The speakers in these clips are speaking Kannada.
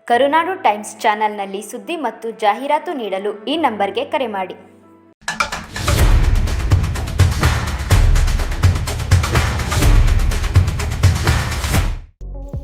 ಕರುನಾಡು ಟೈಮ್ಸ್ ಚಾನೆಲ್ನಲ್ಲಿ ಸುದ್ದಿ ಮತ್ತು ಜಾಹೀರಾತು ನೀಡಲು ಈ ನಂಬರ್ಗೆ ಕರೆ ಮಾಡಿ.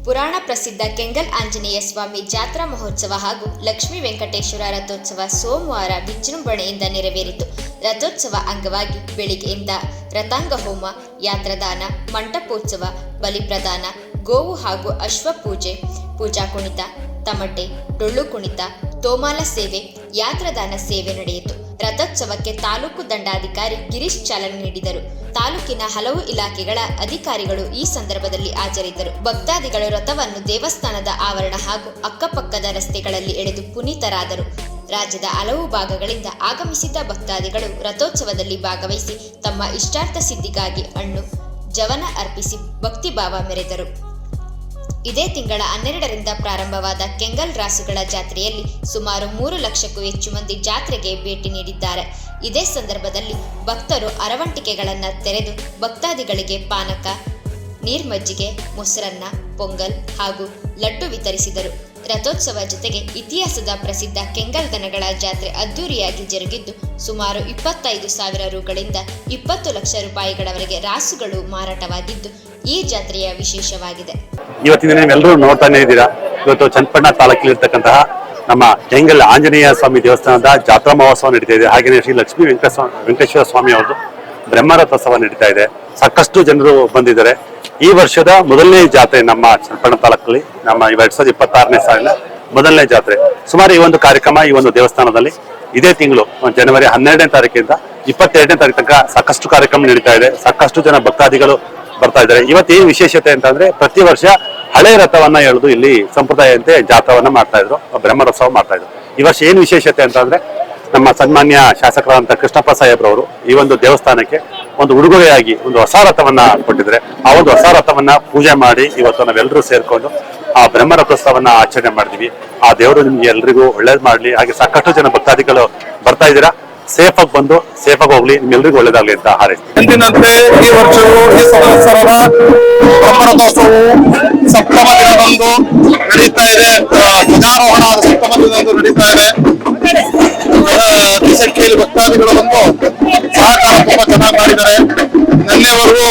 ಪುರಾಣ ಪ್ರಸಿದ್ಧ ಕೆಂಗಲ್ ಆಂಜನೇಯ ಸ್ವಾಮಿ ಜಾತ್ರಾ ಮಹೋತ್ಸವ ಹಾಗೂ ಲಕ್ಷ್ಮೀ ವೆಂಕಟೇಶ್ವರ ರಥೋತ್ಸವ ಸೋಮವಾರ ವಿಜೃಂಭಣೆಯಿಂದ ನೆರವೇರಿತು. ರಥೋತ್ಸವ ಅಂಗವಾಗಿ ಬೆಳಿಗ್ಗೆಯಿಂದ ರಥಾಂಗ ಹೋಮ, ಯಾತ್ರದಾನ, ಮಂಟಪೋತ್ಸವ, ಬಲಿಪ್ರದಾನ, ಗೋವು ಹಾಗೂ ಅಶ್ವ ಪೂಜೆ, ಪೂಜಾ ಕುಣಿತ, ತಮಟೆ, ಡೊಳ್ಳು ಕುಣಿತ, ತೋಮಾಲ ಸೇವೆ, ಯಾತ್ರದಾನ ಸೇವೆ ನಡೆಯಿತು. ರಥೋತ್ಸವಕ್ಕೆ ತಾಲೂಕು ದಂಡಾಧಿಕಾರಿ ಗಿರೀಶ್ ಚಾಲನೆ ನೀಡಿದರು. ತಾಲೂಕಿನ ಹಲವು ಇಲಾಖೆಗಳ ಅಧಿಕಾರಿಗಳು ಈ ಸಂದರ್ಭದಲ್ಲಿ ಹಾಜರಿದ್ದರು. ಭಕ್ತಾದಿಗಳು ರಥವನ್ನು ದೇವಸ್ಥಾನದ ಆವರಣ ಹಾಗೂ ಅಕ್ಕಪಕ್ಕದ ರಸ್ತೆಗಳಲ್ಲಿ ಎಳೆದು ಪುನೀತರಾದರು. ರಾಜ್ಯದ ಹಲವು ಭಾಗಗಳಿಂದ ಆಗಮಿಸಿದ್ದ ಭಕ್ತಾದಿಗಳು ರಥೋತ್ಸವದಲ್ಲಿ ಭಾಗವಹಿಸಿ ತಮ್ಮ ಇಷ್ಟಾರ್ಥ ಸಿದ್ಧಿಗಾಗಿ ಹಣ್ಣು, ಜವನ ಅರ್ಪಿಸಿ ಭಕ್ತಿಭಾವ ಮೆರೆದರು. ಇದೇ ತಿಂಗಳ 12ರಿಂದ ಪ್ರಾರಂಭವಾದ ಕೆಂಗಲ್ ರಾಸುಗಳ ಜಾತ್ರೆಯಲ್ಲಿ ಸುಮಾರು 3 ಲಕ್ಷಕ್ಕೂ ಹೆಚ್ಚು ಮಂದಿ ಜಾತ್ರೆಗೆ ಭೇಟಿ ನೀಡಿದ್ದಾರೆ. ಇದೇ ಸಂದರ್ಭದಲ್ಲಿ ಭಕ್ತರು ಅರವಂಟಿಕೆಗಳನ್ನು ತೆರೆದು ಭಕ್ತಾದಿಗಳಿಗೆ ಪಾನಕ, ನೀರ್ಮಜ್ಜಿಗೆ, ಮೊಸರನ್ನ, ಪೊಂಗಲ್ ಹಾಗೂ ಲಡ್ಡು ವಿತರಿಸಿದರು. ರಥೋತ್ಸವ ಜೊತೆಗೆ ಇತಿಹಾಸದ ಪ್ರಸಿದ್ಧ ಕೆಂಗಲ್ ದನಗಳ ಜಾತ್ರೆ ಅದ್ದೂರಿಯಾಗಿ ಜರುಗಿದ್ದು ಸುಮಾರು 25,000 ರೂಗಳಿಂದ 20 ಲಕ್ಷ ರೂಪಾಯಿಗಳವರೆಗೆ ರಾಸುಗಳು ಮಾರಾಟವಾಗಿದ್ದು ಈ ಜಾತ್ರೆಯ ವಿಶೇಷವಾಗಿದೆ. ಇವತ್ತಿನ ನೀವೆಲ್ಲರೂ ನೋಡ್ತಾನೆ ಇದ್ದೀರಾ. ಇವತ್ತು ಚನ್ನಪಟ್ಟಣ ತಾಲೂಕಿನಲ್ಲಿರ್ತಕ್ಕಂತಹ ನಮ್ಮ ಕೆಂಗಲ್ ಆಂಜನೇಯ ಸ್ವಾಮಿ ದೇವಸ್ಥಾನದ ಜಾತ್ರಾ ಮಹೋತ್ಸವ ನಡೀತಾ ಇದೆ. ಹಾಗೆಯೇ ಶ್ರೀ ಲಕ್ಷ್ಮೀ ವೆಂಕಟೇಶ್ವರ ಸ್ವಾಮಿ ಅವರದು ಬ್ರಹ್ಮರಥೋತ್ಸವ ನಡೀತಾ ಇದೆ. ಸಾಕಷ್ಟು ಜನರು ಬಂದಿದ್ದಾರೆ. ಈ ವರ್ಷದ ಮೊದಲನೇ ಜಾತ್ರೆ ನಮ್ಮ ಚನ್ನಪಟ್ಟಣ ತಾಲೂಕಲ್ಲಿ, ನಮ್ಮ 2026ನೇ ಸಾಲಿನ ಮೊದಲನೇ ಜಾತ್ರೆ. ಸುಮಾರು ಈ ಒಂದು ಕಾರ್ಯಕ್ರಮ ಈ ಒಂದು ದೇವಸ್ಥಾನದಲ್ಲಿ ಇದೇ ತಿಂಗಳು ಜನವರಿ 12ನೇ ತಾರೀಕಿಂದ 22ನೇ ತಾರೀಕು ತನಕ ಸಾಕಷ್ಟು ಕಾರ್ಯಕ್ರಮ ನಡೀತಾ ಇದೆ. ಸಾಕಷ್ಟು ಜನ ಭಕ್ತಾದಿಗಳು ಬರ್ತಾ ಇದ್ದಾರೆ. ಇವತ್ತೇನು ವಿಶೇಷತೆ ಅಂತಂದ್ರೆ ಪ್ರತಿ ವರ್ಷ ಹಳೆ ರಥವನ್ನ ಎಳೆದು ಇಲ್ಲಿ ಸಂಪ್ರದಾಯಂತೆ ಜಾತ್ರಾವನ್ನ ಮಾಡ್ತಾ ಇದ್ರು, ಬ್ರಹ್ಮರಥೋತ್ಸವ ಮಾಡ್ತಾ ಇದ್ರು. ಈ ವರ್ಷ ಏನು ವಿಶೇಷತೆ ಅಂತಂದ್ರೆ ನಮ್ಮ ಸನ್ಮಾನ್ಯ ಶಾಸಕರಾದಂತ ಕೃಷ್ಣಪ್ಪ ಸಾಹೇಬ್ರವರು ಈ ಒಂದು ದೇವಸ್ಥಾನಕ್ಕೆ ಒಂದು ಉಡುಗೊರೆಯಾಗಿ ಒಂದು ಹೊಸ ರಥವನ್ನ ಕೊಟ್ಟಿದ್ರೆ, ಆ ಒಂದು ಹೊಸ ರಥವನ್ನ ಪೂಜೆ ಮಾಡಿ ಇವತ್ತು ನಾವೆಲ್ಲರೂ ಸೇರ್ಕೊಂಡು ಆ ಬ್ರಹ್ಮರಥೋತ್ಸವನ್ನ ಆಚರಣೆ ಮಾಡಿದ್ವಿ. ಆ ದೇವರು ನಿಮ್ಗೆ ಎಲ್ರಿಗೂ ಒಳ್ಳೇದ್ ಮಾಡ್ಲಿ. ಹಾಗೆ ಸಾಕಷ್ಟು ಜನ ಭಕ್ತಾದಿಗಳು ಬರ್ತಾ ಇದ್ದೀರಾ. ಸೇಫ್ ಆಗಿ ಬಂದು ಸೇಫ್ ಆಗಿ ಹೋಗ್ಲಿ, ನಿಮ್ಮೆಲ್ಲರಿಗೂ ಒಳ್ಳೇದಾಗ್ಲಿ ಅಂತ ಹಾರೈಸ್ತೀನಿ. ಎಂದಿನಂತೆ ಈ ವರ್ಷವೂ ಈ ಸಂವತ್ಸರದ ಬ್ರಹ್ಮರಥೋತ್ಸವವು ಸಪ್ತಮ ದಿನದಂದು ನಡೀತಾ ಇದೆ. ಧ್ವಜಾರೋಹಣ 7ಮ ದಿನದಂದು ನಡೀತಾ ಇದೆ. ಅತಿ ಸಂಖ್ಯೆಯಲ್ಲಿ ಭಕ್ತಾದಿಗಳು ಬಂದು ಸಹಕಾರ ತುಂಬಾ ಚೆನ್ನಾಗಿ ಮಾಡಿದ್ದಾರೆ. ನಿನ್ನೆವರೆಗೂ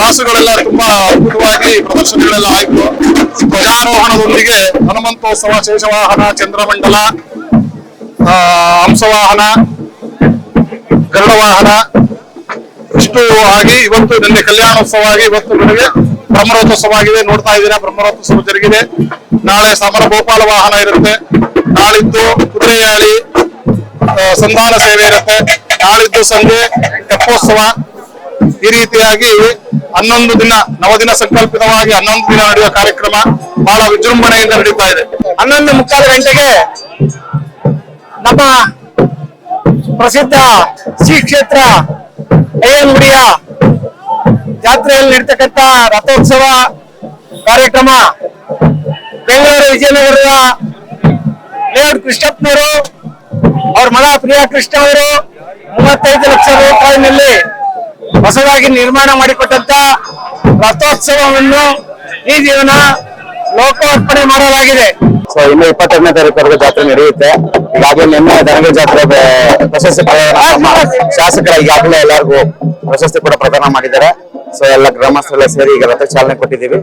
ರಾಸುಗಳೆಲ್ಲ ತುಂಬಾ ಅದ್ಭುತವಾಗಿ ಪ್ರದರ್ಶನಗಳೆಲ್ಲ ಆಯ್ತು. ಧ್ವಜಾರೋಹಣದೊಂದಿಗೆ ಹನುಮಂತೋತ್ಸವ, ಶೇಷವಾಹನ, ಚಂದ್ರಮಂಡಲ, ಹಂಸವಾಹನ, ಗರುಡವಾಹನ ಇಷ್ಟು ಆಗಿ ಇವತ್ತು ನಿನ್ನೆ ಕಲ್ಯಾಣೋತ್ಸವ ಆಗಿ ಇವತ್ತು ಬೆಳಗ್ಗೆ ಬ್ರಹ್ಮರಥೋತ್ಸವ ಆಗಿದೆ. ನೋಡ್ತಾ ಇದ್ದೀರಾ, ಬ್ರಹ್ಮರಥೋತ್ಸವ ಜರುಗಿದೆ. ನಾಳೆ ಸಮರ ಗೋಪಾಲ ವಾಹನ ಇರುತ್ತೆ. ನಾಳಿದ್ದು ಕುದುರೆಯಾಳಿ ಸಂಧಾನ ಸೇವೆ ಇರುತ್ತೆ. ನಾಳಿದ್ದು ಸಂಜೆ ತೆಪ್ಪೋತ್ಸವ. ಈ ರೀತಿಯಾಗಿ 11 ದಿನ, ನವದಿನ ಸಂಕಲ್ಪಿತವಾಗಿ 11 ದಿನ ನಡೆಯುವ ಕಾರ್ಯಕ್ರಮ ಬಹಳ ವಿಜೃಂಭಣೆಯಿಂದ ನಡೀತಾ ಇದೆ. 11:45 ಗಂಟೆಗೆ ನಮ್ಮ ಪ್ರಸಿದ್ಧ ಶ್ರೀ ಕ್ಷೇತ್ರ ಅಯ್ಯನಗುಡಿಯ ಜಾತ್ರೆಯಲ್ಲಿ ನಡೀತಕ್ಕಂಥ ರಥೋತ್ಸವ ಕಾರ್ಯಕ್ರಮ ಬೆಂಗಳೂರು ವಿಜಯನಗರದ ಲೇಔಟ್ ಕೃಷ್ಣಪ್ಪನವರು, ಅವ್ರ ಮಗ ಪ್ರಿಯಾ ಕೃಷ್ಣ ಅವರು 35 ಲಕ್ಷ ರೂಪಾಯಿನಲ್ಲಿ ಹೊಸದಾಗಿ ನಿರ್ಮಾಣ ಮಾಡಿಕೊಟ್ಟಂತ ರಥೋತ್ಸವವನ್ನು ಈ ದಿನ ಲೋಕಾರ್ಪಣೆ ಮಾಡಲಾಗಿದೆ. ಸೊ ಇನ್ನು 22ನೇ ತಾರೀಕು ಜಾತ್ರೆ ನಡೆಯುತ್ತೆ. ಈಗಾಗಲೇ ನಿನ್ನೆ ದನಗಳ ಜಾತ್ರೆ ಪ್ರಶಸ್ತಿ ಶಾಸಕರ ಈಗಾಗಲೇ ಎಲ್ಲರಿಗೂ ಪ್ರಶಸ್ತಿ ಕೂಡ ಪ್ರದಾನ ಮಾಡಿದ್ದಾರೆ. ಸೊ ಎಲ್ಲ ಗ್ರಾಮಸ್ಥರೆಲ್ಲ ಸೇರಿ ಈಗ ರಥ ಚಾಲನೆ ಕೊಟ್ಟಿದ್ದೀವಿ.